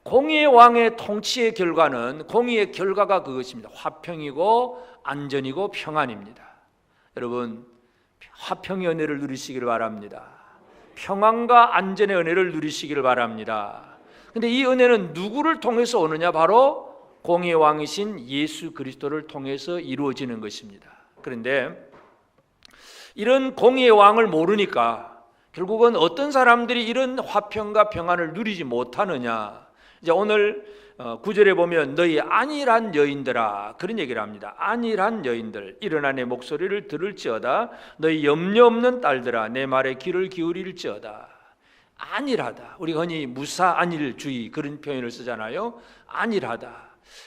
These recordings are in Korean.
공의의 왕의 통치의 결과는, 공의의 결과가 그것입니다. 화평이고 안전이고 평안입니다. 여러분, 화평의 은혜를 누리시기를 바랍니다. 평안과 안전의 은혜를 누리시기를 바랍니다. 근데 이 은혜는 누구를 통해서 오느냐? 바로 공의의 왕이신 예수 그리스도를 통해서 이루어지는 것입니다. 그런데 이런 공의의 왕을 모르니까 결국은 어떤 사람들이 이런 화평과 평안을 누리지 못하느냐? 이제 오늘 9절에 보면 너희 안일한 여인들아, 그런 얘기를 합니다. 안일한 여인들, 일어나 내 목소리를 들을지어다. 너희 염려 없는 딸들아, 내 말에 귀를 기울일지어다. 안일하다, 우리가 흔히 무사안일주의 그런 표현을 쓰잖아요. 안일하다.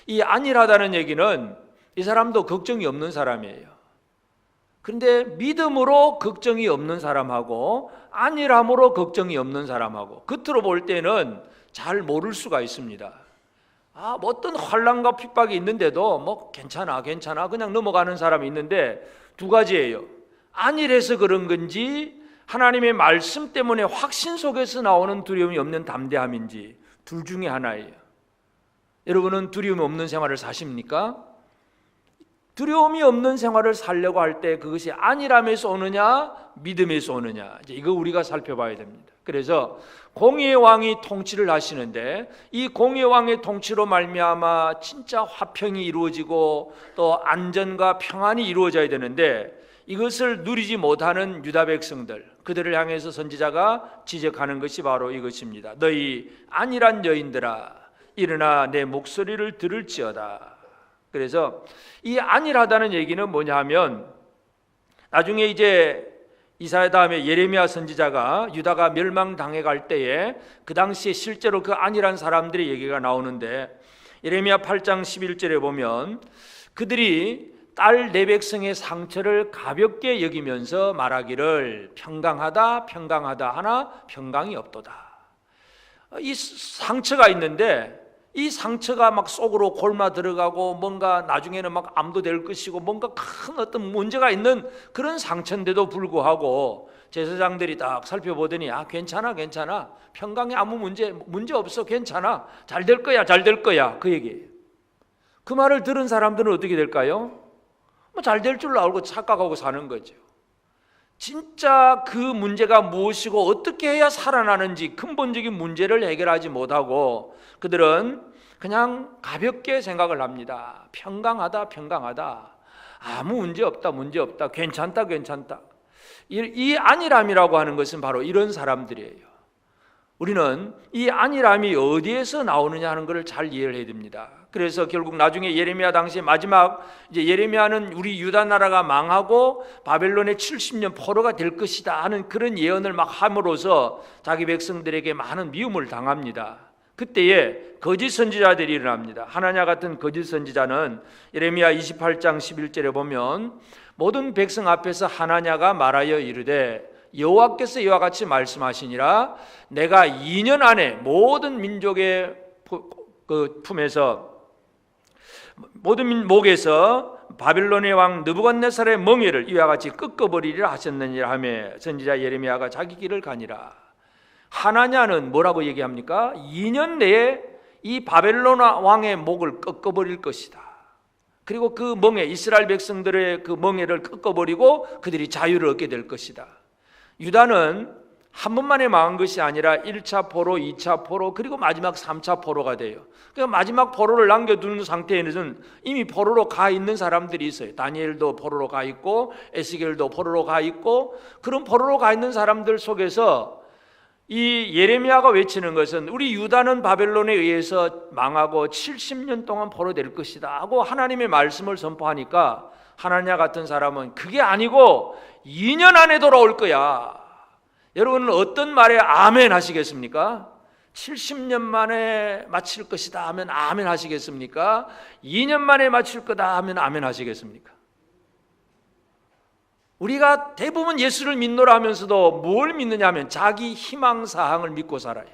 이 안일하다는 얘기는 이 사람도 걱정이 없는 사람이에요. 그런데 믿음으로 걱정이 없는 사람하고 안일함으로 걱정이 없는 사람하고 겉으로 볼 때는 잘 모를 수가 있습니다. 뭐 어떤 환난과 핍박이 있는데도 뭐 괜찮아 그냥 넘어가는 사람이 있는데, 두 가지예요. 안일해서 그런 건지 하나님의 말씀 때문에 확신 속에서 나오는 두려움이 없는 담대함인지, 둘 중에 하나예요. 여러분은 두려움이 없는 생활을 사십니까? 두려움이 없는 생활을 살려고 할 때 그것이 안일함에서 오느냐 믿음에서 오느냐, 이거 우리가 살펴봐야 됩니다. 그래서 공의의 왕이 통치를 하시는데 이 공의의 왕의 통치로 말미암아 진짜 화평이 이루어지고 또 안전과 평안이 이루어져야 되는데, 이것을 누리지 못하는 유다 백성들, 그들을 향해서 선지자가 지적하는 것이 바로 이것입니다. 너희 안일한 여인들아, 일어나 내 목소리를 들을지어다. 그래서 이 안일하다는 얘기는 뭐냐 하면, 나중에 이제 이사야 다음에 예레미야 선지자가 유다가 멸망당해 갈 때에 그 당시에 실제로 그 안일한 사람들의 얘기가 나오는데, 예레미야 8장 11절에 보면 그들이 딸 내 백성의 상처를 가볍게 여기면서 말하기를 평강하다 평강하다 하나 평강이 없도다. 이 상처가 있는데 이 상처가 막 속으로 골마 들어가고 뭔가 나중에는 막 암도 될 것이고 뭔가 큰 어떤 문제가 있는 그런 상처인데도 불구하고 제사장들이 딱 살펴보더니 괜찮아 평강에 아무 문제 없어, 괜찮아, 잘 될 거야 그 얘기예요. 그 말을 들은 사람들은 어떻게 될까요? 잘 될 줄 알고 착각하고 사는 거죠. 진짜 그 문제가 무엇이고 어떻게 해야 살아나는지 근본적인 문제를 해결하지 못하고 그들은 그냥 가볍게 생각을 합니다. 평강하다 아무 문제 없다 괜찮다. 이 안일함이라고 하는 것은 바로 이런 사람들이에요. 우리는 이 안일함이 어디에서 나오느냐 하는 것을 잘 이해를 해야 됩니다. 그래서 결국 나중에 예레미야 당시 마지막, 이제 예레미야는 우리 유다 나라가 망하고 바벨론의 70년 포로가 될 것이다 하는 그런 예언을 막 함으로써 자기 백성들에게 많은 미움을 당합니다. 그때에 거짓 선지자들이 일어납니다. 하나냐 같은 거짓 선지자는 예레미야 28장 11절에 보면 모든 백성 앞에서 하나냐가 말하여 이르되 여호와께서 이와 같이 말씀하시니라, 내가 2년 안에 모든 민족의 품에서 모든 목에서 바벨론의 왕 느부갓네살의 멍에를 이와 같이 꺾어버리리라 하셨느니라 하며 선지자 예레미야가 자기 길을 가니라. 하나냐는 뭐라고 얘기합니까? 2년 내에 이 바벨론 왕의 목을 꺾어버릴 것이다. 그리고 그 멍에, 이스라엘 백성들의 그 멍에를 꺾어버리고 그들이 자유를 얻게 될 것이다. 유다는 한 번만에 망한 것이 아니라 1차 포로, 2차 포로, 그리고 마지막 3차 포로가 돼요. 그러니까 마지막 포로를 남겨두는 상태에는 이미 포로로 가 있는 사람들이 있어요. 다니엘도 포로로 가 있고 에스겔도 포로로 가 있고, 그런 포로로 가 있는 사람들 속에서 이 예레미야가 외치는 것은 우리 유다는 바벨론에 의해서 망하고 70년 동안 포로될 것이다 하고 하나님의 말씀을 선포하니까 하나냐 같은 사람은 그게 아니고 2년 안에 돌아올 거야. 여러분은 어떤 말에 아멘 하시겠습니까? 70년 만에 마칠 것이다 하면 아멘 하시겠습니까? 2년 만에 마칠 거다 하면 아멘 하시겠습니까? 우리가 대부분 예수를 믿노라 하면서도 뭘 믿느냐 하면 자기 희망사항을 믿고 살아요.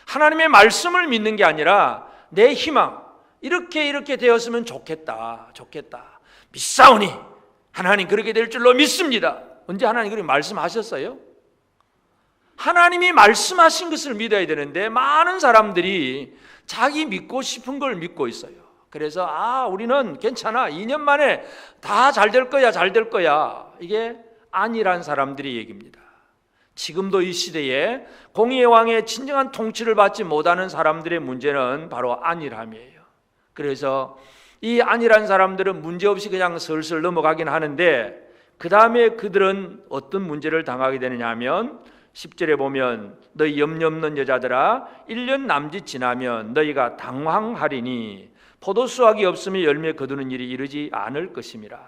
하나님의 말씀을 믿는 게 아니라 내 희망, 이렇게 되었으면 좋겠다 믿사오니 하나님 그렇게 될 줄로 믿습니다. 언제 하나님 그렇게 말씀하셨어요? 하나님이 말씀하신 것을 믿어야 되는데 많은 사람들이 자기 믿고 싶은 걸 믿고 있어요. 그래서 우리는 괜찮아, 2년 만에 다 잘 될 거야, 잘 될 거야. 이게 아니란 사람들의 얘기입니다. 지금도 이 시대에 공의의 왕의 진정한 통치를 받지 못하는 사람들의 문제는 바로 안일함이에요. 그래서 이 안일한 사람들은 문제없이 그냥 슬슬 넘어가긴 하는데 그 다음에 그들은 어떤 문제를 당하게 되느냐 하면 10절에 보면 너희 염려 없는 여자들아 1년 남짓 지나면 너희가 당황하리니 포도수확이 없으면 열매 거두는 일이 이르지 않을 것임이라.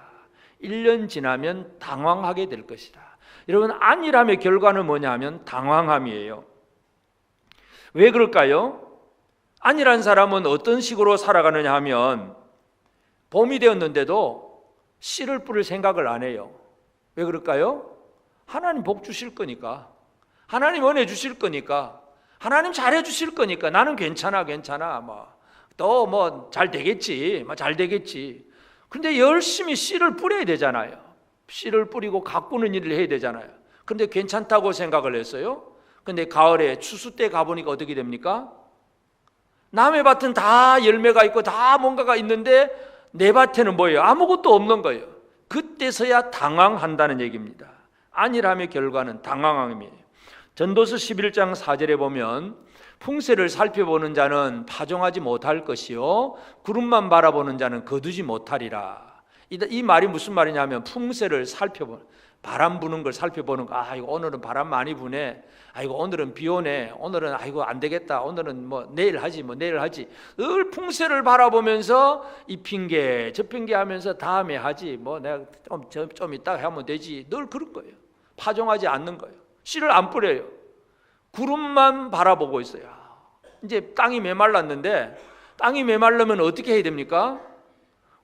1년 지나면 당황하게 될 것이다. 여러분, 안일함의 결과는 뭐냐 하면 당황함이에요. 왜 그럴까요? 안일한 사람은 어떤 식으로 살아가느냐 하면 봄이 되었는데도 씨를 뿌릴 생각을 안 해요. 왜 그럴까요? 하나님 복 주실 거니까, 하나님 은혜 주실 거니까, 하나님 잘해 주실 거니까 나는 괜찮아 또 잘 되겠지, 잘 되겠지. 근데 열심히 씨를 뿌려야 되잖아요. 씨를 뿌리고 가꾸는 일을 해야 되잖아요. 근데 괜찮다고 생각을 했어요. 근데 가을에 추수 때 가보니까 어떻게 됩니까? 남의 밭은 다 열매가 있고 다 뭔가가 있는데 내 밭에는 뭐예요? 아무것도 없는 거예요. 그때서야 당황한다는 얘기입니다. 안일함의 결과는 당황함이에요. 전도서 11장 4절에 보면 풍세를 살펴보는 자는 파종하지 못할 것이요 구름만 바라보는 자는 거두지 못하리라. 이 말이 무슨 말이냐면 풍세를 살펴보는, 바람 부는 걸 살펴보는 거. 이거 오늘은 바람 많이 부네. 이거 오늘은 비 오네. 오늘은 이거 안 되겠다. 오늘은 내일 하지. 늘 풍세를 바라보면서 이 핑계 저 핑계 하면서 다음에 하지. 내가 좀 이따 하면 되지. 늘 그런 거예요. 파종하지 않는 거예요. 씨를 안 뿌려요. 구름만 바라보고 있어요. 이제 땅이 메말랐는데 땅이 메말르면 어떻게 해야 됩니까?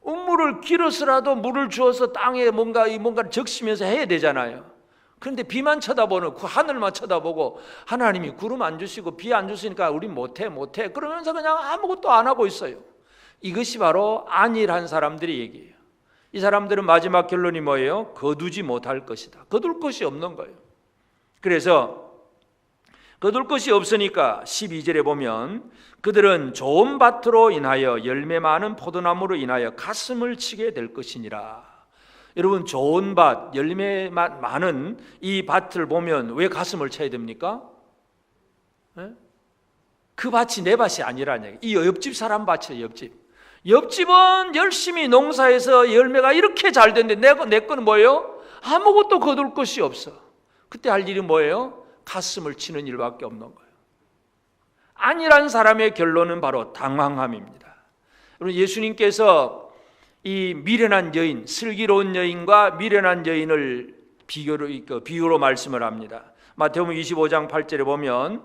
우물을 길어서라도 물을 주어서 땅에 뭔가를 적시면서 해야 되잖아요. 그런데 비만 쳐다보는 그 하늘만 쳐다보고 하나님이 구름 안 주시고 비 안 주시니까 우리 못해 그러면서 그냥 아무것도 안 하고 있어요. 이것이 바로 안일한 사람들의 얘기예요. 이 사람들은 마지막 결론이 뭐예요? 거두지 못할 것이다. 거둘 것이 없는 거예요. 그래서 거둘 것이 없으니까 12절에 보면 그들은 좋은 밭으로 인하여 열매 많은 포도나무로 인하여 가슴을 치게 될 것이니라. 여러분, 좋은 밭, 열매 많은 이 밭을 보면 왜 가슴을 쳐야 됩니까? 그 밭이 내 밭이 아니라는 얘기. 이 옆집 사람 밭이에요. 옆집은 열심히 농사해서 열매가 이렇게 잘 됐는데 내 거는 뭐예요? 아무것도 거둘 것이 없어. 그때 할 일이 뭐예요? 가슴을 치는 일밖에 없는 거예요. 안일한 사람의 결론은 바로 당황함입니다. 여러분, 예수님께서 이 미련한 여인, 슬기로운 여인과 미련한 여인을 비유로 말씀을 합니다. 마태복음 25장 8절에 보면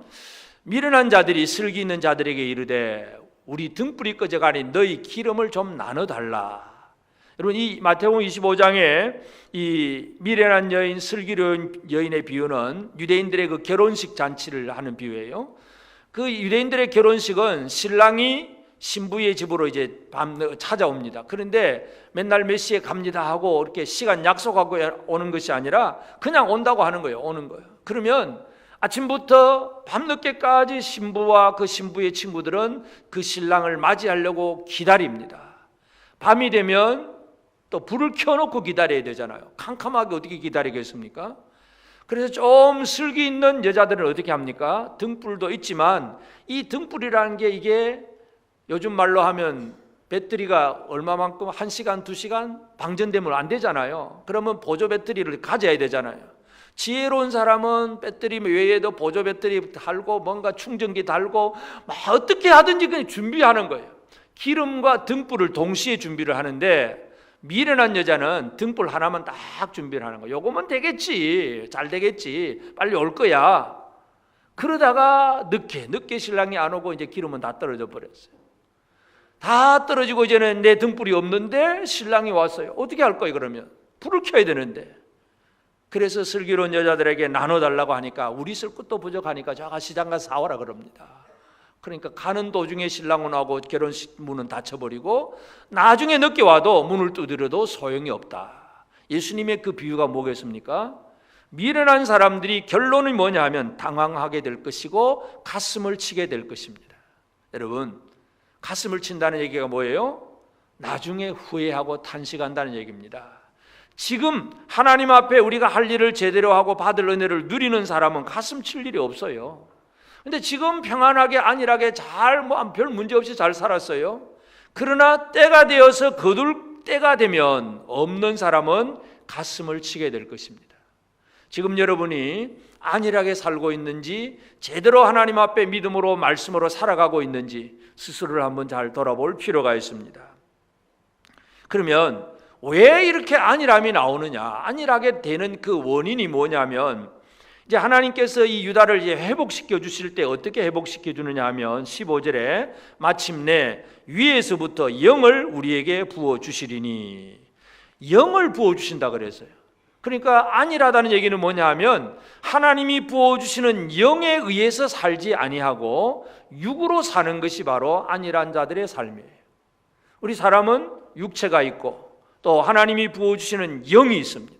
미련한 자들이 슬기 있는 자들에게 이르되 우리 등불이 꺼져가니 너희 기름을 좀 나눠달라. 여러분, 이 마태복음 25장에 이 미련한 여인, 슬기로운 여인의 비유는 유대인들의 그 결혼식 잔치를 하는 비유예요. 그 유대인들의 결혼식은 신랑이 신부의 집으로 이제 찾아옵니다. 그런데 맨날 몇 시에 갑니다 하고 이렇게 시간 약속하고 오는 것이 아니라 그냥 온다고 하는 거예요. 오는 거예요. 그러면 아침부터 밤늦게까지 신부와 그 신부의 친구들은 그 신랑을 맞이하려고 기다립니다. 밤이 되면 또 불을 켜놓고 기다려야 되잖아요. 캄캄하게 어떻게 기다리겠습니까? 그래서 좀 슬기 있는 여자들은 어떻게 합니까? 등불도 있지만 이 등불이라는 게 이게 요즘 말로 하면 배터리가 얼마만큼 1시간, 2시간 방전되면 안 되잖아요. 그러면 보조 배터리를 가져야 되잖아요. 지혜로운 사람은 배터리 외에도 보조 배터리 달고 뭔가 충전기 달고 어떻게 하든지 그냥 준비하는 거예요. 기름과 등불을 동시에 준비를 하는데 미련한 여자는 등불 하나만 딱 준비를 하는 거예요. 요거면 되겠지, 잘 되겠지, 빨리 올 거야. 그러다가 늦게 신랑이 안 오고 이제 기름은 다 떨어져 버렸어요. 다 떨어지고 이제는 내 등불이 없는데 신랑이 왔어요. 어떻게 할 거예요? 그러면 불을 켜야 되는데. 그래서 슬기로운 여자들에게 나눠달라고 하니까 우리 쓸 것도 부족하니까 저가 시장 가서 사오라 그럽니다. 그러니까 가는 도중에 신랑은 하고 결혼식 문은 닫혀버리고 나중에 늦게 와도 문을 두드려도 소용이 없다. 예수님의 그 비유가 뭐겠습니까? 미련한 사람들이 결론이 뭐냐 하면 당황하게 될 것이고 가슴을 치게 될 것입니다. 여러분, 가슴을 친다는 얘기가 뭐예요? 나중에 후회하고 탄식한다는 얘기입니다. 지금 하나님 앞에 우리가 할 일을 제대로 하고 받을 은혜를 누리는 사람은 가슴 칠 일이 없어요. 근데 지금 평안하게 안일하게 잘 별 문제 없이 잘 살았어요. 그러나 때가 되어서 거둘 때가 되면 없는 사람은 가슴을 치게 될 것입니다. 지금 여러분이 안일하게 살고 있는지, 제대로 하나님 앞에 믿음으로 말씀으로 살아가고 있는지 스스로를 한번 잘 돌아볼 필요가 있습니다. 그러면 왜 이렇게 안일함이 나오느냐? 안일하게 되는 그 원인이 뭐냐면, 이제 하나님께서 이 유다를 이제 회복시켜 주실 때 어떻게 회복시켜 주느냐 하면 15절에 마침내 위에서부터 영을 우리에게 부어 주시리니, 영을 부어 주신다 그랬어요. 그러니까 안일하다는 얘기는 뭐냐 하면 하나님이 부어 주시는 영에 의해서 살지 아니하고 육으로 사는 것이 바로 안일한 자들의 삶이에요. 우리 사람은 육체가 있고 또 하나님이 부어주시는 영이 있습니다.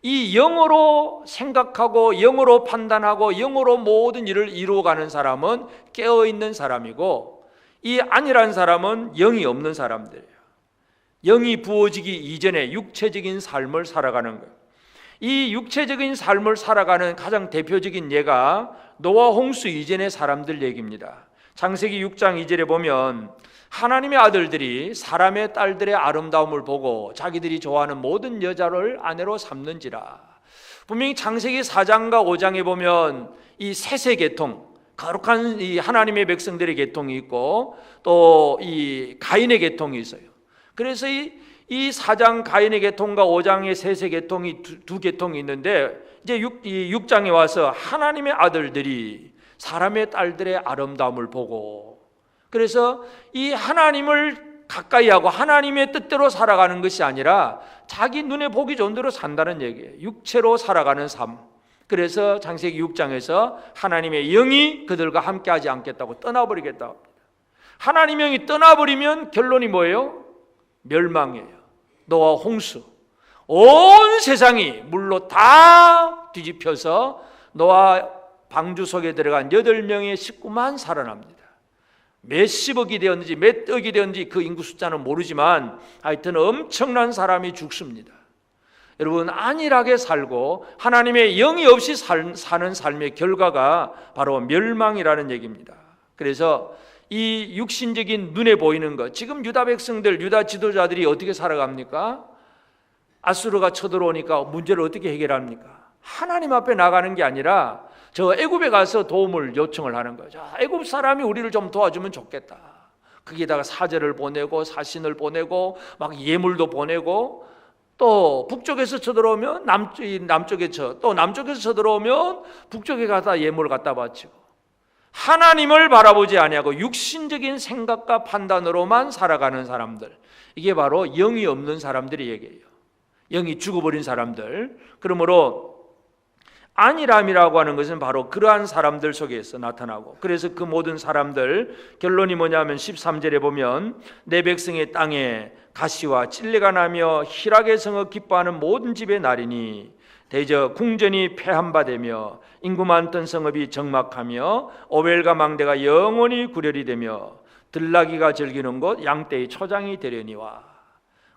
이 영으로 생각하고 영으로 판단하고 영으로 모든 일을 이루어가는 사람은 깨어있는 사람이고, 이 안일한 사람은 영이 없는 사람들이에요. 영이 부어지기 이전에 육체적인 삶을 살아가는 거예요. 이 육체적인 삶을 살아가는 가장 대표적인 예가 노아 홍수 이전의 사람들 얘기입니다. 창세기 6장 2절에 보면 하나님의 아들들이 사람의 딸들의 아름다움을 보고 자기들이 좋아하는 모든 여자를 아내로 삼는지라. 분명히 창세기 4장과 5장에 보면 이 셋의 계통, 거룩한 이 하나님의 백성들의 계통이 있고 또 이 가인의 계통이 있어요. 그래서 이 4장 가인의 계통과 5장의 셋의 계통이 두 계통이 있는데, 이제 6장에 와서 하나님의 아들들이 사람의 딸들의 아름다움을 보고, 그래서 이 하나님을 가까이 하고 하나님의 뜻대로 살아가는 것이 아니라 자기 눈에 보기 좋은 대로 산다는 얘기예요. 육체로 살아가는 삶. 그래서 창세기 6장에서 하나님의 영이 그들과 함께하지 않겠다고 떠나버리겠다고 합니다. 하나님의 영이 떠나버리면 결론이 뭐예요? 멸망이에요. 노아 홍수, 온 세상이 물로 다 뒤집혀서 노아 방주 속에 들어간 8명의 식구만 살아납니다. 몇십억이 되었는지 몇 억이 되었는지 그 인구 숫자는 모르지만 하여튼 엄청난 사람이 죽습니다. 여러분, 안일하게 살고 하나님의 영이 없이 사는 삶의 결과가 바로 멸망이라는 얘기입니다. 그래서 이 육신적인 눈에 보이는 것, 지금 유다 백성들, 유다 지도자들이 어떻게 살아갑니까? 아수르가 쳐들어오니까 문제를 어떻게 해결합니까? 하나님 앞에 나가는 게 아니라 저 애굽에 가서 도움을 요청을 하는 거죠. 애굽 사람이 우리를 좀 도와주면 좋겠다. 거기에다가 사제를 보내고 사신을 보내고 막 예물도 보내고, 또 북쪽에서 쳐들어오면 또 남쪽에서 쳐들어오면 북쪽에 가다 예물을 갖다 바치고, 하나님을 바라보지 아니하고 육신적인 생각과 판단으로만 살아가는 사람들, 이게 바로 영이 없는 사람들의 얘기예요. 영이 죽어버린 사람들. 그러므로 안일함이라고 하는 것은 바로 그러한 사람들 속에서 나타나고, 그래서 그 모든 사람들 결론이 뭐냐면 13절에 보면 내 백성의 땅에 가시와 찔레가 나며 희락의 성을 기뻐하는 모든 집의 날이니 대저 궁전이 폐한 바 되며 인구 많던 성읍이 적막하며 오벨과 망대가 영원히 구렬이 되며 들나귀가 즐기는 곳 양떼의 초장이 되려니와.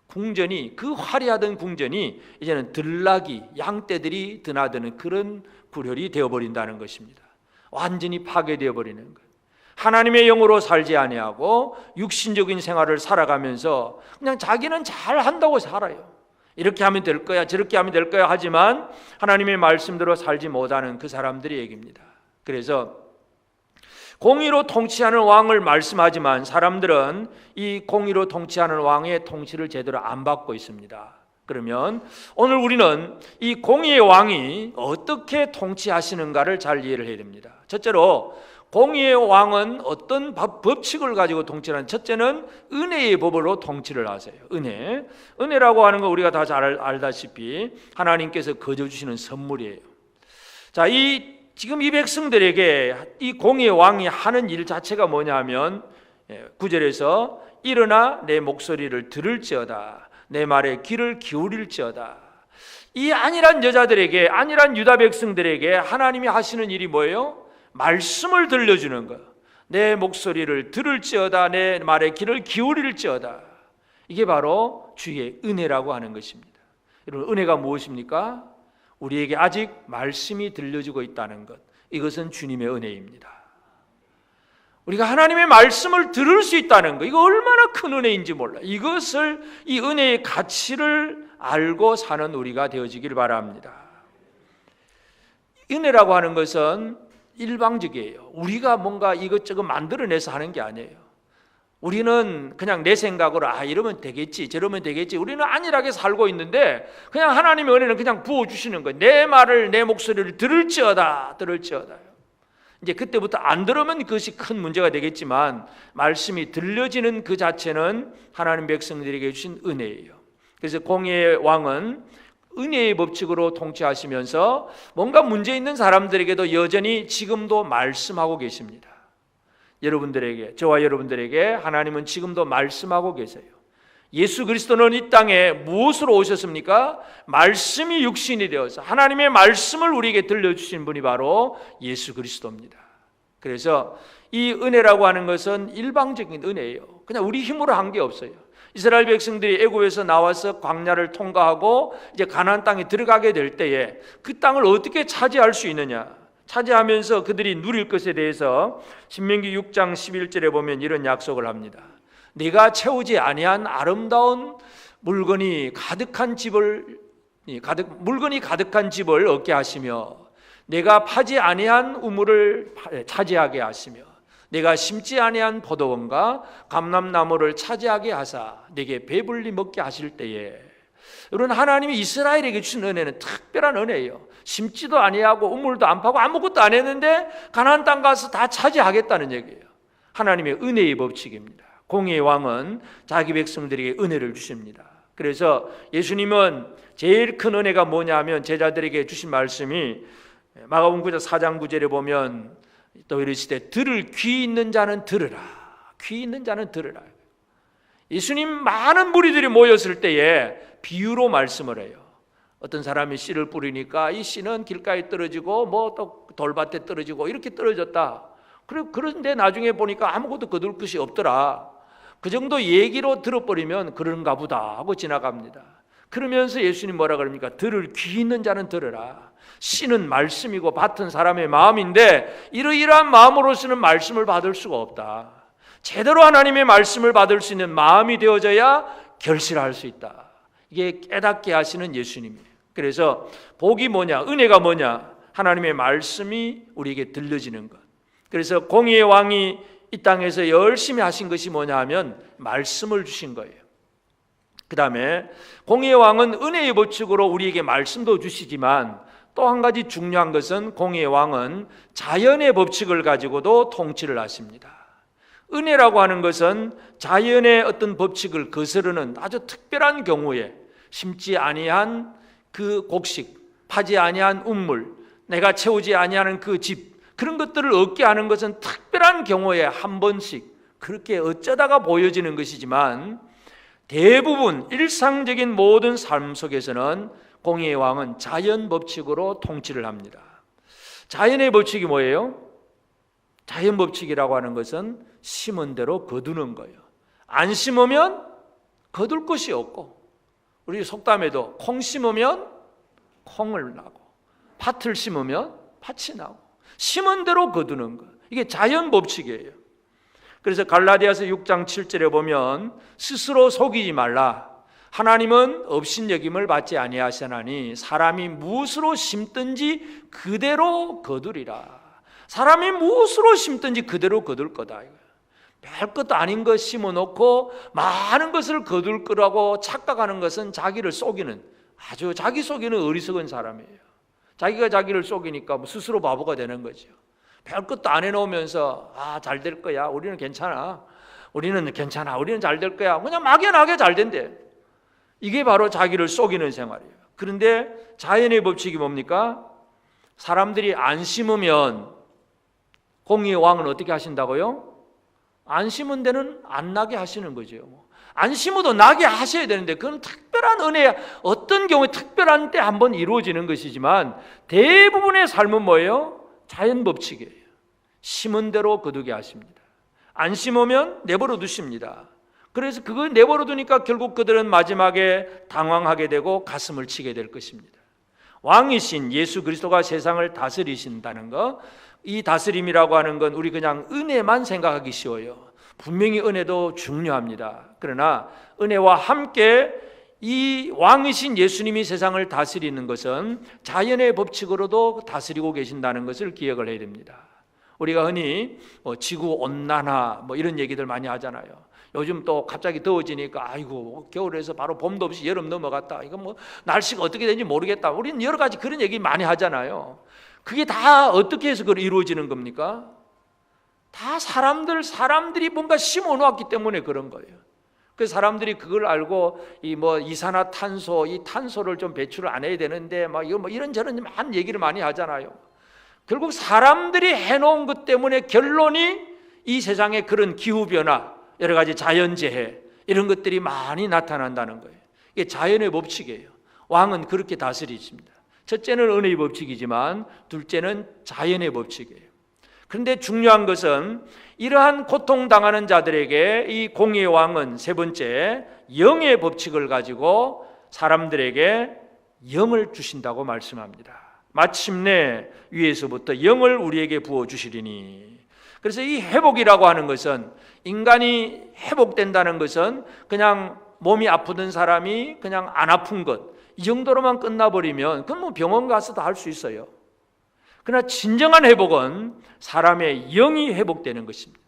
궁전이, 그 화려하던 궁전이 이제는 들나귀, 양떼들이 드나드는 그런 구렬이 되어버린다는 것입니다. 완전히 파괴되어 버리는 것. 하나님의 영으로 살지 아니하고 육신적인 생활을 살아가면서 그냥 자기는 잘한다고 살아요. 이렇게 하면 될 거야, 저렇게 하면 될 거야 하지만 하나님의 말씀대로 살지 못하는 그 사람들의 얘기입니다. 그래서 공의로 통치하는 왕을 말씀하지만 사람들은 이 공의로 통치하는 왕의 통치를 제대로 안 받고 있습니다. 그러면 오늘 우리는 이 공의의 왕이 어떻게 통치하시는가를 잘 이해를 해야 됩니다. 첫째로 공의의 왕은 어떤 법칙을 가지고 통치를 하는, 첫째는 은혜의 법으로 통치를 하세요. 은혜라고 하는 거 우리가 다 잘 알다시피 하나님께서 거저 주시는 선물이에요. 자, 지금 이 백성들에게 이 공의의 왕이 하는 일 자체가 뭐냐 하면 9절에서 일어나 내 목소리를 들을지어다, 내 말에 귀를 기울일지어다. 이 안일한 여자들에게, 안일한 유다 백성들에게 하나님이 하시는 일이 뭐예요? 말씀을 들려주는 거예요. 내 목소리를 들을지어다, 내 말에 귀를 기울일지어다. 이게 바로 주의 은혜라고 하는 것입니다. 여러분, 은혜가 무엇입니까? 우리에게 아직 말씀이 들려주고 있다는 것, 이것은 주님의 은혜입니다. 우리가 하나님의 말씀을 들을 수 있다는 것, 이거 얼마나 큰 은혜인지 몰라. 이것을, 이 은혜의 가치를 알고 사는 우리가 되어지길 바랍니다. 은혜라고 하는 것은 일방적이에요. 우리가 뭔가 이것저것 만들어내서 하는 게 아니에요. 우리는 그냥 내 생각으로 이러면 되겠지, 저러면 되겠지. 우리는 안일하게 살고 있는데 그냥 하나님의 은혜는 그냥 부어주시는 거예요. 내 말을, 내 목소리를 들을지어다. 이제 그때부터 안 들으면 그것이 큰 문제가 되겠지만 말씀이 들려지는 그 자체는 하나님 백성들에게 주신 은혜예요. 그래서 공의의 왕은 은혜의 법칙으로 통치하시면서 뭔가 문제 있는 사람들에게도 여전히 지금도 말씀하고 계십니다. 여러분들에게, 저와 여러분들에게 하나님은 지금도 말씀하고 계세요. 예수 그리스도는 이 땅에 무엇으로 오셨습니까? 말씀이 육신이 되어서 하나님의 말씀을 우리에게 들려주신 분이 바로 예수 그리스도입니다. 그래서 이 은혜라고 하는 것은 일방적인 은혜예요. 그냥 우리 힘으로 한 게 없어요. 이스라엘 백성들이 애굽에서 나와서 광야를 통과하고 이제 가나안 땅에 들어가게 될 때에 그 땅을 어떻게 차지할 수 있느냐, 차지하면서 그들이 누릴 것에 대해서 신명기 6장 11절에 보면 이런 약속을 합니다. 네가 채우지 아니한 아름다운 물건이 가득한 집을 얻게 하시며, 내가 파지 아니한 우물을 차지하게 하시며, 내가 심지 아니한 포도원과 감람나무를 차지하게 하사 내게 배불리 먹게 하실 때에, 여러분, 하나님이 이스라엘에게 주신 은혜는 특별한 은혜예요. 심지도 아니하고 우물도 안 파고 아무것도 안 했는데 가나안 땅 가서 다 차지하겠다는 얘기예요. 하나님의 은혜의 법칙입니다. 공의의 왕은 자기 백성들에게 은혜를 주십니다. 그래서 예수님은 제일 큰 은혜가 뭐냐 하면 제자들에게 주신 말씀이 마가복음 9장 4장 9절에 보면 또 이르시되 들을 귀 있는 자는 들으라. 귀 있는 자는 들으라. 예수님 많은 무리들이 모였을 때에 비유로 말씀을 해요. 어떤 사람이 씨를 뿌리니까 이 씨는 길가에 떨어지고 뭐 또 돌밭에 떨어지고 이렇게 떨어졌다. 그런데 나중에 보니까 아무것도 거둘 것이 없더라. 그 정도 얘기로 들어버리면 그런가 보다 하고 지나갑니다. 그러면서 예수님 뭐라 그럽니까? 들을 귀 있는 자는 들으라. 씨는 말씀이고 밭은 사람의 마음인데 이러이러한 마음으로서는 말씀을 받을 수가 없다. 제대로 하나님의 말씀을 받을 수 있는 마음이 되어져야 결실할 수 있다. 이게 깨닫게 하시는 예수님이에요. 그래서 복이 뭐냐, 은혜가 뭐냐, 하나님의 말씀이 우리에게 들려지는 것. 그래서 공의의 왕이 이 땅에서 열심히 하신 것이 뭐냐 하면 말씀을 주신 거예요. 그 다음에 공의의 왕은 은혜의 법칙으로 우리에게 말씀도 주시지만 또 한 가지 중요한 것은 공의의 왕은 자연의 법칙을 가지고도 통치를 하십니다. 은혜라고 하는 것은 자연의 어떤 법칙을 거스르는 아주 특별한 경우에 심지 아니한 그 곡식, 파지 아니한 우물, 내가 채우지 아니하는 그 집, 그런 것들을 얻게 하는 것은 특별한 경우에 한 번씩 그렇게 어쩌다가 보여지는 것이지만 대부분 일상적인 모든 삶 속에서는 공의의 왕은 자연 법칙으로 통치를 합니다. 자연의 법칙이 뭐예요? 자연 법칙이라고 하는 것은 심은 대로 거두는 거예요. 안 심으면 거둘 것이 없고, 우리 속담에도 콩 심으면 콩을 나고 팥을 심으면 팥이 나고 심은 대로 거두는 것, 이게 자연 법칙이에요. 그래서 갈라디아서 6장 7절에 보면 스스로 속이지 말라. 하나님은 업신여김을 받지 아니하시나니 사람이 무엇으로 심든지 그대로 거두리라. 사람이 무엇으로 심든지 그대로 거둘 거다. 별것도 아닌 것 심어놓고 많은 것을 거둘 거라고 착각하는 것은 자기를 속이는, 아주 자기 속이는 어리석은 사람이에요. 자기가 자기를 속이니까 스스로 바보가 되는 거죠. 별것도 안 해놓으면서 잘 될 거야, 우리는 괜찮아, 우리는 잘 될 거야, 그냥 막연하게 잘 된대. 이게 바로 자기를 속이는 생활이에요. 그런데 자연의 법칙이 뭡니까? 사람들이 안 심으면 공의의 왕은 어떻게 하신다고요? 안 심은 데는 안 나게 하시는 거죠. 안 심어도 나게 하셔야 되는데 그건 특별한 은혜, 어떤 경우에 특별한 때 한번 이루어지는 것이지만 대부분의 삶은 뭐예요? 자연 법칙이에요. 심은 대로 거두게 하십니다. 안 심으면 내버려 두십니다. 그래서 그걸 내버려 두니까 결국 그들은 마지막에 당황하게 되고 가슴을 치게 될 것입니다. 왕이신 예수 그리스도가 세상을 다스리신다는 것, 이 다스림이라고 하는 건 우리 그냥 은혜만 생각하기 쉬워요. 분명히 은혜도 중요합니다. 그러나 은혜와 함께 이 왕이신 예수님이 세상을 다스리는 것은 자연의 법칙으로도 다스리고 계신다는 것을 기억을 해야 됩니다. 우리가 흔히 지구온난화 이런 얘기들 많이 하잖아요. 요즘 또 갑자기 더워지니까 아이고 겨울에서 바로 봄도 없이 여름 넘어갔다. 이거 날씨가 어떻게 되는지 모르겠다. 우리는 여러 가지 그런 얘기 많이 하잖아요. 그게 다 어떻게 해서 그걸 이루어지는 겁니까? 다 사람들이 뭔가 심어 놓았기 때문에 그런 거예요. 그 사람들이 그걸 알고 이산화탄소, 이 탄소를 좀 배출을 안 해야 되는데 이런저런 많은 얘기를 많이 하잖아요. 결국 사람들이 해놓은 것 때문에 결론이 이 세상에 그런 기후변화, 여러 가지 자연재해 이런 것들이 많이 나타난다는 거예요. 이게 자연의 법칙이에요. 왕은 그렇게 다스리십니다. 첫째는 은혜의 법칙이지만 둘째는 자연의 법칙이에요. 그런데 중요한 것은 이러한 고통당하는 자들에게 이 공의의 왕은 세 번째 영의 법칙을 가지고 사람들에게 영을 주신다고 말씀합니다. 마침내 위에서부터 영을 우리에게 부어주시리니. 그래서 이 회복이라고 하는 것은, 인간이 회복된다는 것은 그냥 몸이 아프던 사람이 그냥 안 아픈 것, 이 정도로만 끝나버리면 그건 병원 가서도 할 수 있어요. 그러나 진정한 회복은 사람의 영이 회복되는 것입니다.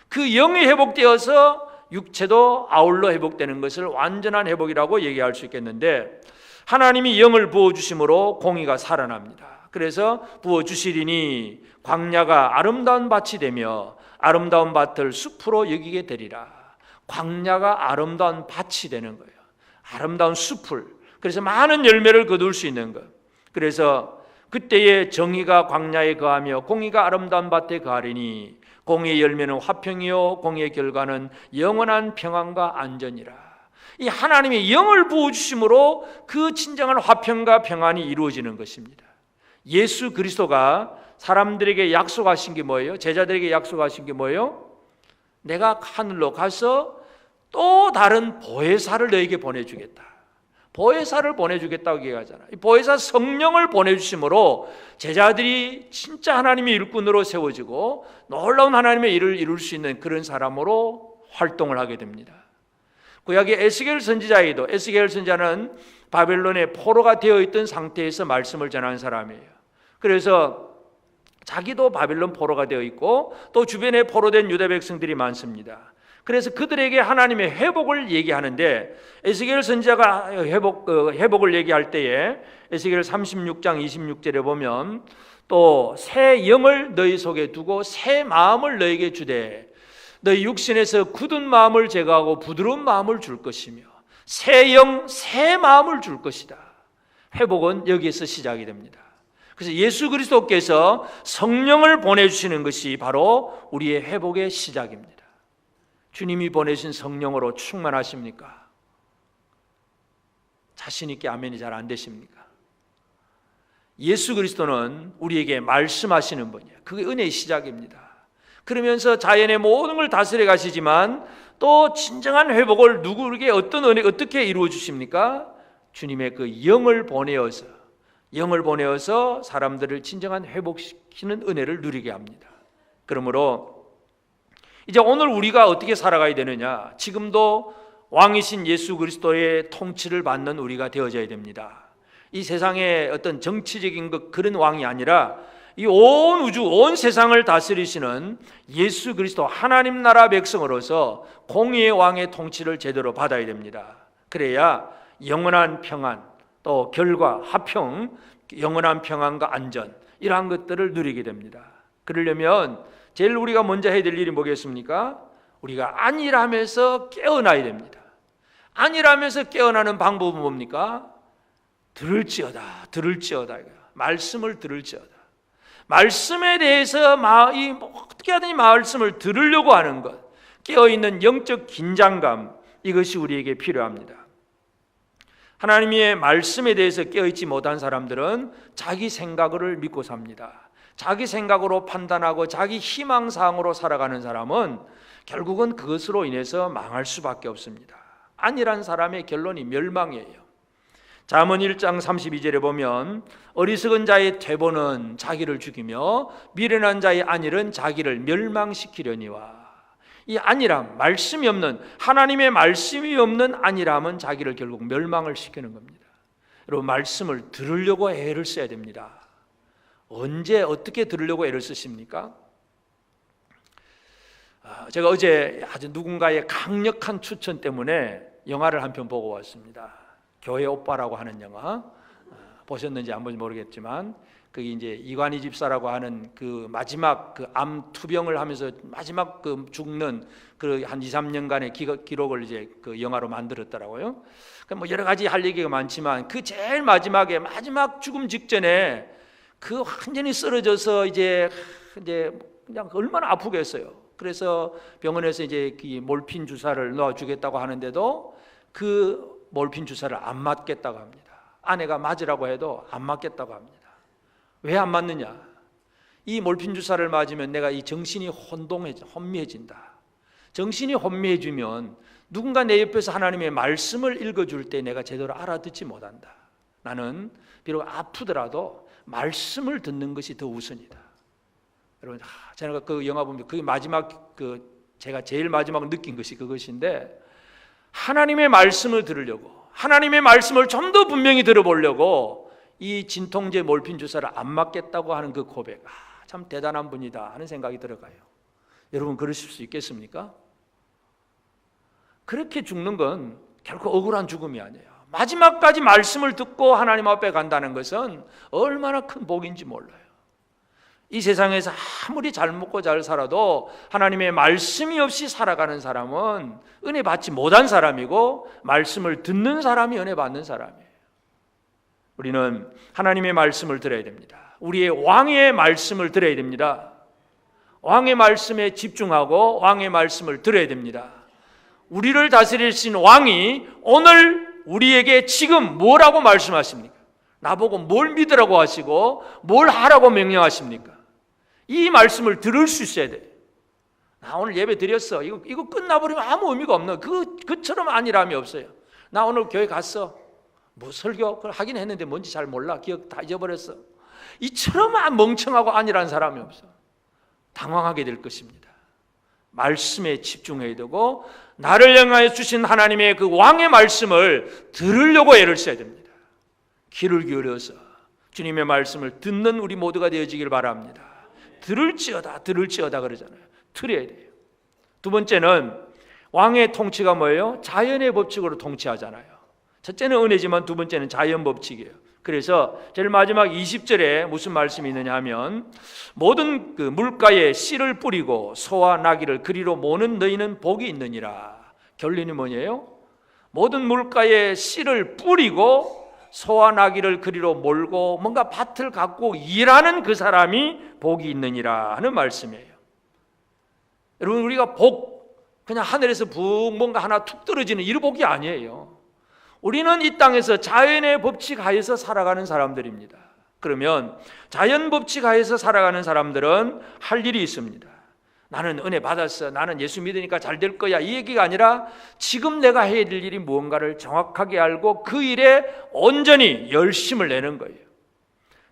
그 영이 회복되어서 육체도 아울러 회복되는 것을 완전한 회복이라고 얘기할 수 있겠는데, 하나님이 영을 부어주심으로 공의가 살아납니다. 그래서 부어주시리니 광야가 아름다운 밭이 되며 아름다운 밭을 숲으로 여기게 되리라. 광야가 아름다운 밭이 되는 거예요. 아름다운 숲을, 그래서 많은 열매를 거둘 수 있는 것. 그래서 그때에 정의가 광야에 거하며 공의가 아름다운 밭에 거하리니 공의의 열매는 화평이요 공의의 결과는 영원한 평안과 안전이라. 이 하나님의 영을 부어주심으로 그 진정한 화평과 평안이 이루어지는 것입니다. 예수 그리스도가 사람들에게 약속하신 게 뭐예요? 제자들에게 약속하신 게 뭐예요? 내가 하늘로 가서 또 다른 보혜사를 너에게 보내주겠다. 보혜사를 보내주겠다고 얘기하잖아요. 이 보혜사 성령을 보내주심으로 제자들이 진짜 하나님의 일꾼으로 세워지고 놀라운 하나님의 일을 이룰 수 있는 그런 사람으로 활동을 하게 됩니다. 구약의 에스겔 선지자에도, 에스겔 선지자는 바벨론의 포로가 되어 있던 상태에서 말씀을 전하는 사람이에요. 그래서 자기도 바벨론 포로가 되어 있고 또 주변에 포로된 유다 백성들이 많습니다. 그래서 그들에게 하나님의 회복을 얘기하는데, 에스겔 선지자가 회복을 얘기할 때에 에스겔 36장 26절에 보면 또 새 영을 너희 속에 두고 새 마음을 너에게 주되 너희 육신에서 굳은 마음을 제거하고 부드러운 마음을 줄 것이며 새 영, 새 마음을 줄 것이다. 회복은 여기에서 시작이 됩니다. 그래서 예수 그리스도께서 성령을 보내주시는 것이 바로 우리의 회복의 시작입니다. 주님이 보내신 성령으로 충만하십니까? 자신 있게 아멘이 잘 안 되십니까? 예수 그리스도는 우리에게 말씀하시는 분이에요. 그게 은혜의 시작입니다. 그러면서 자연의 모든 걸 다스려 가시지만 또 진정한 회복을 누구에게 어떻게 이루어 주십니까? 주님의 그 영을 보내어서 사람들을 진정한 회복시키는 은혜를 누리게 합니다. 그러므로 이제 오늘 우리가 어떻게 살아가야 되느냐? 지금도 왕이신 예수 그리스도의 통치를 받는 우리가 되어져야 됩니다. 이 세상의 어떤 정치적인 그런 왕이 아니라 이 온 우주, 온 세상을 다스리시는 예수 그리스도 하나님 나라 백성으로서 공의의 왕의 통치를 제대로 받아야 됩니다. 그래야 영원한 평안, 또 결과, 화평, 영원한 평안과 안전, 이러한 것들을 누리게 됩니다. 그러려면 제일 우리가 먼저 해야 될 일이 뭐겠습니까? 우리가 안일하면서 깨어나야 됩니다. 안일하면서 깨어나는 방법은 뭡니까? 들을지어다. 말씀을 들을지어다. 말씀에 대해서 어떻게 하든지 말씀을 들으려고 하는 것, 깨어있는 영적 긴장감, 이것이 우리에게 필요합니다. 하나님의 말씀에 대해서 깨어있지 못한 사람들은 자기 생각을 믿고 삽니다. 자기 생각으로 판단하고 자기 희망사항으로 살아가는 사람은 결국은 그것으로 인해서 망할 수밖에 없습니다. 안일한 사람의 결론이 멸망이에요. 잠언 1장 32절에 보면 어리석은 자의 퇴보는 자기를 죽이며 미련한 자의 안일은 자기를 멸망시키려니와. 이 안일함, 말씀이 없는, 하나님의 말씀이 없는 안일함은 자기를 결국 멸망을 시키는 겁니다. 여러분, 말씀을 들으려고 애를 써야 됩니다. 언제 어떻게 들으려고 애를 쓰십니까? 제가 어제 아주 누군가의 강력한 추천 때문에 영화를 한 편 보고 왔습니다. 교회 오빠라고 하는 영화, 보셨는지 안 보는지 모르겠지만 그게 이제 이관희 집사라고 하는 그 마지막 그 암 투병을 하면서 마지막 그 죽는 그 한 2, 3년간의 기록을 이제 그 영화로 만들었더라고요. 뭐 여러 가지 할 얘기가 많지만 그 제일 마지막에 마지막 죽음 직전에 그 완전히 쓰러져서 이제 그냥 얼마나 아프겠어요. 그래서 병원에서 이제 몰핀 주사를 놔주겠다고 하는데도 그 몰핀 주사를 안 맞겠다고 합니다. 아내가 맞으라고 해도 안 맞겠다고 합니다. 왜 안 맞느냐? 이 몰핀 주사를 맞으면 내가 이 정신이 혼미해진다. 정신이 혼미해지면 누군가 내 옆에서 하나님의 말씀을 읽어줄 때 내가 제대로 알아듣지 못한다. 나는 비록 아프더라도 말씀을 듣는 것이 더 우선이다. 여러분, 제가 그 영화 보면 그 마지막 제가 제일 마지막 느낀 것이 그것인데, 하나님의 말씀을 들으려고, 하나님의 말씀을 좀 더 분명히 들어보려고 이 진통제 몰핀 주사를 안 맞겠다고 하는 그 고백, 참 대단한 분이다 하는 생각이 들어가요. 여러분, 그러실 수 있겠습니까? 그렇게 죽는 건 결코 억울한 죽음이 아니에요. 마지막까지 말씀을 듣고 하나님 앞에 간다는 것은 얼마나 큰 복인지 몰라요. 이 세상에서 아무리 잘 먹고 잘 살아도 하나님의 말씀이 없이 살아가는 사람은 은혜 받지 못한 사람이고, 말씀을 듣는 사람이 은혜 받는 사람이에요. 우리는 하나님의 말씀을 들어야 됩니다. 우리의 왕의 말씀을 들어야 됩니다. 왕의 말씀에 집중하고 왕의 말씀을 들어야 됩니다. 우리를 다스리신 왕이 오늘 우리에게 지금 뭐라고 말씀하십니까? 나보고 뭘 믿으라고 하시고 뭘 하라고 명령하십니까? 이 말씀을 들을 수 있어야 돼. 나 오늘 예배 드렸어. 이거 끝나버리면 아무 의미가 없는, 그처럼 안일함이 없어요. 나 오늘 교회 갔어. 뭐 설교 그걸 하긴 했는데 뭔지 잘 몰라. 기억 다 잊어버렸어. 이처럼 멍청하고 안일한 사람이 없어. 당황하게 될 것입니다. 말씀에 집중해야 되고, 나를 향하여 주신 하나님의 그 왕의 말씀을 들으려고 애를 써야 됩니다. 귀를 기울여서 주님의 말씀을 듣는 우리 모두가 되어지길 바랍니다. 들을지어다 그러잖아요. 들어야 돼요. 두 번째는 왕의 통치가 뭐예요? 자연의 법칙으로 통치하잖아요. 첫째는 은혜지만 두 번째는 자연 법칙이에요. 그래서 제일 마지막 20절에 무슨 말씀이 있느냐 하면, 모든 그 물가에 씨를 뿌리고 소와 나귀를 그리로 모는 너희는 복이 있느니라. 결론이 뭐냐요? 모든 물가에 씨를 뿌리고 소와 나귀를 그리로 몰고 뭔가 밭을 갖고 일하는 그 사람이 복이 있느니라 하는 말씀이에요. 여러분, 우리가 그냥 하늘에서 붕 뭔가 하나 툭 떨어지는 이 복이 아니에요. 우리는 이 땅에서 자연의 법칙 하에서 살아가는 사람들입니다. 그러면 자연 법칙 하에서 살아가는 사람들은 할 일이 있습니다. 나는 은혜 받았어, 나는 예수 믿으니까 잘 될 거야, 이 얘기가 아니라 지금 내가 해야 될 일이 무언가를 정확하게 알고 그 일에 온전히 열심을 내는 거예요.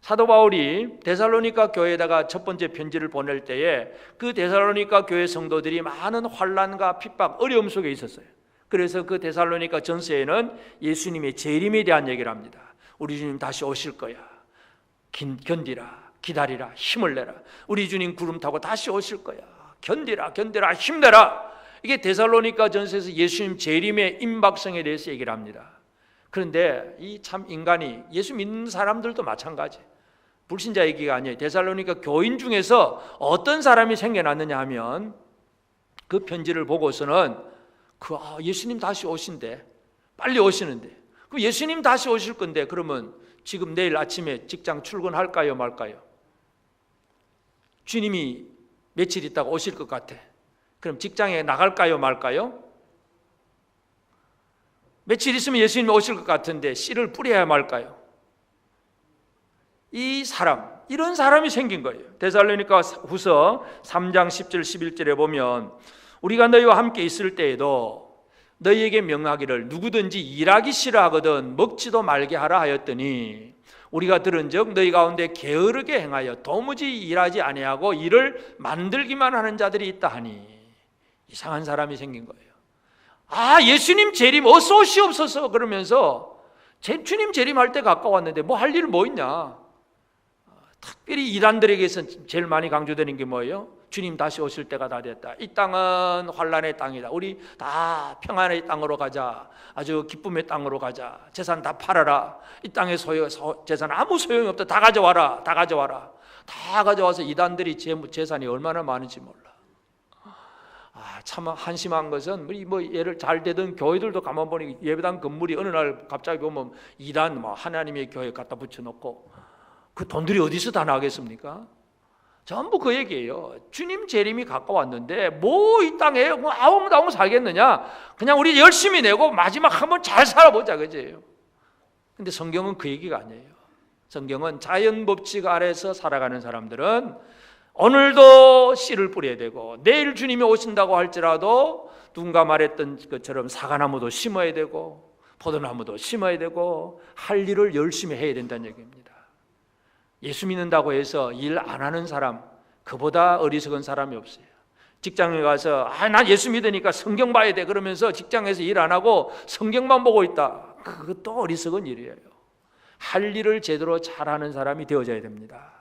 사도 바울이 데살로니가 교회에다가 첫 번째 편지를 보낼 때에 그 데살로니가 교회 성도들이 많은 환난과 핍박, 어려움 속에 있었어요. 그래서 그 데살로니가 전서에는 예수님의 재림에 대한 얘기를 합니다. 우리 주님 다시 오실 거야. 견디라, 기다리라, 힘을 내라. 우리 주님 구름 타고 다시 오실 거야. 견디라, 힘내라. 이게 데살로니가 전서에서 예수님 재림의 임박성에 대해서 얘기를 합니다. 그런데 이 참 인간이, 예수 믿는 사람들도 마찬가지, 불신자 얘기가 아니에요. 데살로니가 교인 중에서 어떤 사람이 생겨났느냐 하면, 그 편지를 보고서는 예수님 다시 오신대, 빨리 오시는데, 그 예수님 다시 오실 건데 그러면 지금 내일 아침에 직장 출근할까요 말까요? 주님이 며칠 있다가 오실 것 같아. 그럼 직장에 나갈까요, 말까요? 며칠 있으면 예수님이 오실 것 같은데 씨를 뿌려야 말까요? 이런 사람이 생긴 거예요. 데살로니가 후서 3장 10절 11절에 보면 우리가 너희와 함께 있을 때에도 너희에게 명하기를 누구든지 일하기 싫어하거든 먹지도 말게 하라 하였더니 우리가 들은즉 너희 가운데 게으르게 행하여 도무지 일하지 아니하고 일을 만들기만 하는 자들이 있다 하니 이상한 사람이 생긴 거예요. 예수님 재림 어서 오시옵소서 그러면서 주님 재림할 때 가까웠는데 뭐 할 일 뭐 있냐. 특별히 이단들에게서 제일 많이 강조되는 게 뭐예요? 주님 다시 오실 때가 다 됐다. 이 땅은 환란의 땅이다. 우리 다 평안의 땅으로 가자. 아주 기쁨의 땅으로 가자. 재산 다 팔아라. 이 땅의 재산 아무 소용이 없다. 다 가져와라. 다 가져와라. 다 가져와서 이단들이 재산이 얼마나 많은지 몰라. 참 한심한 것은 예를 잘 되던 교회들도 가만 보니 예배당 건물이 어느 날 갑자기 보면 이단 하나님의 교회 갖다 붙여놓고 그 돈들이 어디서 다 나겠습니까? 전부 그 얘기예요. 주님 재림이 가까웠는데 뭐 이 땅에 아웅다웅 살겠느냐? 그냥 우리 열심히 내고 마지막 한번 잘 살아보자 그제요. 근데 성경은 그 얘기가 아니에요. 성경은 자연 법칙 아래서 살아가는 사람들은 오늘도 씨를 뿌려야 되고 내일 주님이 오신다고 할지라도 누군가 말했던 것처럼 사과나무도 심어야 되고 포도나무도 심어야 되고 할 일을 열심히 해야 된다는 얘기입니다. 예수 믿는다고 해서 일 안 하는 사람 그보다 어리석은 사람이 없어요. 직장에 가서 난 예수 믿으니까 성경 봐야 돼 그러면서 직장에서 일 안 하고 성경만 보고 있다. 그것도 어리석은 일이에요. 할 일을 제대로 잘하는 사람이 되어져야 됩니다.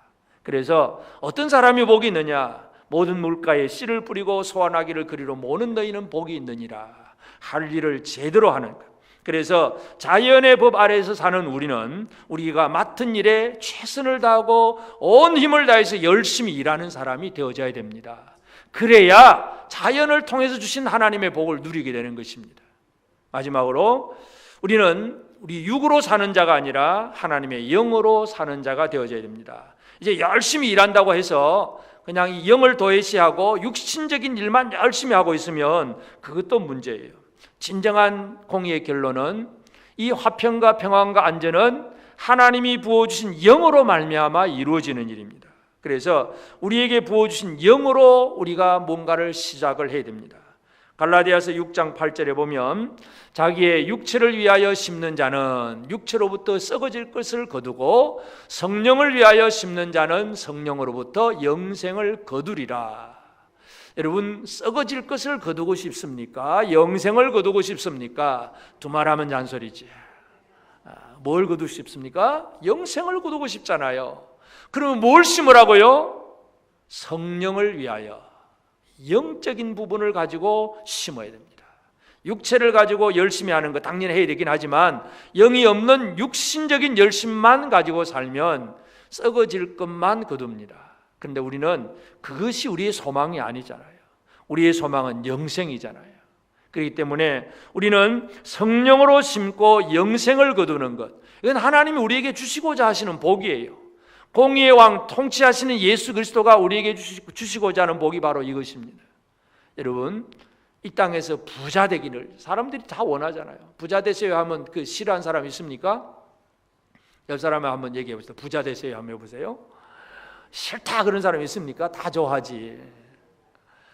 그래서 어떤 사람이 복이 있느냐? 모든 물가에 씨를 뿌리고 소환하기를 그리로 모는 너희는 복이 있느니라. 할 일을 제대로 하는 것. 그래서 자연의 법 아래에서 사는 우리는 우리가 맡은 일에 최선을 다하고 온 힘을 다해서 열심히 일하는 사람이 되어져야 됩니다. 그래야 자연을 통해서 주신 하나님의 복을 누리게 되는 것입니다. 마지막으로 우리는 우리 육으로 사는 자가 아니라 하나님의 영으로 사는 자가 되어져야 됩니다. 이제 열심히 일한다고 해서 그냥 이 영을 도외시하고 육신적인 일만 열심히 하고 있으면 그것도 문제예요. 진정한 공의의 결론은 이 화평과 평안과 안전은 하나님이 부어주신 영으로 말미암아 이루어지는 일입니다. 그래서 우리에게 부어주신 영으로 우리가 뭔가를 시작을 해야 됩니다. 갈라디아서 6장 8절에 보면 자기의 육체를 위하여 심는 자는 육체로부터 썩어질 것을 거두고 성령을 위하여 심는 자는 성령으로부터 영생을 거두리라. 여러분 썩어질 것을 거두고 싶습니까? 영생을 거두고 싶습니까? 두말하면 잔소리지. 뭘 거두고 싶습니까? 영생을 거두고 싶잖아요. 그러면 뭘 심으라고요? 성령을 위하여 영적인 부분을 가지고 심어야 됩니다. 육체를 가지고 열심히 하는 거 당연히 해야 되긴 하지만 영이 없는 육신적인 열심만 가지고 살면 썩어질 것만 거둡니다. 그런데 우리는 그것이 우리의 소망이 아니잖아요. 우리의 소망은 영생이잖아요. 그렇기 때문에 우리는 성령으로 심고 영생을 거두는 것, 이건 하나님이 우리에게 주시고자 하시는 복이에요. 공의의 왕 통치하시는 예수 그리스도가 우리에게 주시고자 하는 복이 바로 이것입니다. 여러분 이 땅에서 부자 되기를 사람들이 다 원하잖아요. 부자 되세요 하면 그 싫어하는 사람 있습니까? 옆 사람에 한번 얘기해 보세요. 부자 되세요 한번 해보세요. 싫다 그런 사람 있습니까? 다 좋아하지.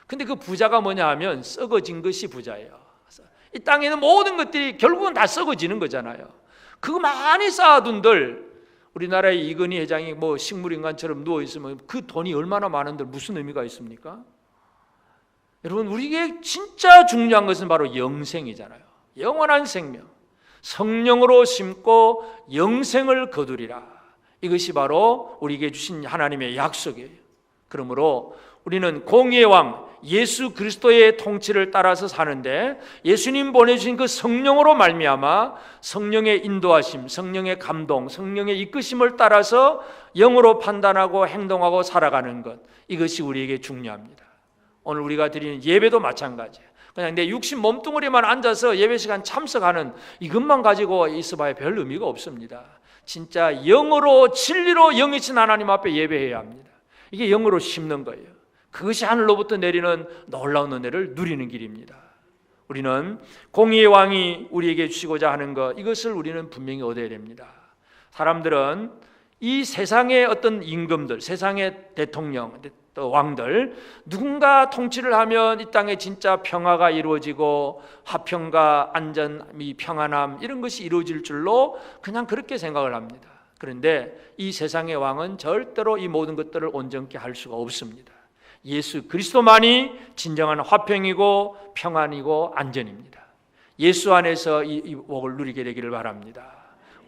근데 그 부자가 뭐냐 하면 썩어진 것이 부자예요. 이 땅에 있는 모든 것들이 결국은 다 썩어지는 거잖아요. 그거 많이 쌓아둔들 우리나라의 이건희 회장이 뭐 식물인간처럼 누워있으면 그 돈이 얼마나 많은데 무슨 의미가 있습니까? 여러분 우리에게 진짜 중요한 것은 바로 영생이잖아요. 영원한 생명, 성령으로 심고 영생을 거두리라. 이것이 바로 우리에게 주신 하나님의 약속이에요. 그러므로 우리는 공의의 왕 예수 그리스도의 통치를 따라서 사는데 예수님 보내주신 그 성령으로 말미암아 성령의 인도하심, 성령의 감동, 성령의 이끄심을 따라서 영으로 판단하고 행동하고 살아가는 것, 이것이 우리에게 중요합니다. 오늘 우리가 드리는 예배도 마찬가지예요. 그냥 내 육신 몸뚱어리만 앉아서 예배 시간 참석하는 이것만 가지고 있어봐야 별 의미가 없습니다. 진짜 영으로 진리로 영이신 하나님 앞에 예배해야 합니다. 이게 영으로 심는 거예요. 그것이 하늘로부터 내리는 놀라운 은혜를 누리는 길입니다. 우리는 공의의 왕이 우리에게 주시고자 하는 것, 이것을 우리는 분명히 얻어야 됩니다. 사람들은 이 세상의 어떤 임금들, 세상의 대통령, 또 왕들, 누군가 통치를 하면 이 땅에 진짜 평화가 이루어지고 화평과 안전이 평안함 이런 것이 이루어질 줄로 그냥 그렇게 생각을 합니다. 그런데 이 세상의 왕은 절대로 이 모든 것들을 온전케 할 수가 없습니다. 예수 그리스도만이 진정한 화평이고 평안이고 안전입니다. 예수 안에서 이 복을 누리게 되기를 바랍니다.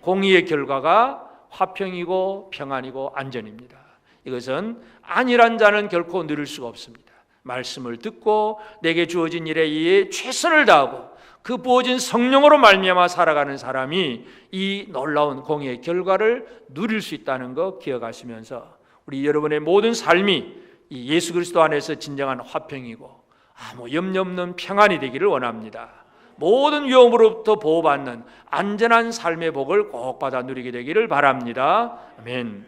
공의의 결과가 화평이고 평안이고 안전입니다. 이것은 안일한 자는 결코 누릴 수가 없습니다. 말씀을 듣고 내게 주어진 일에 의해 최선을 다하고 그 부어진 성령으로 말미암아 살아가는 사람이 이 놀라운 공의의 결과를 누릴 수 있다는 거 기억하시면서 우리 여러분의 모든 삶이 이 예수 그리스도 안에서 진정한 화평이고 아무 염려 없는 평안이 되기를 원합니다. 모든 위험으로부터 보호받는 안전한 삶의 복을 꼭 받아 누리게 되기를 바랍니다. 아멘.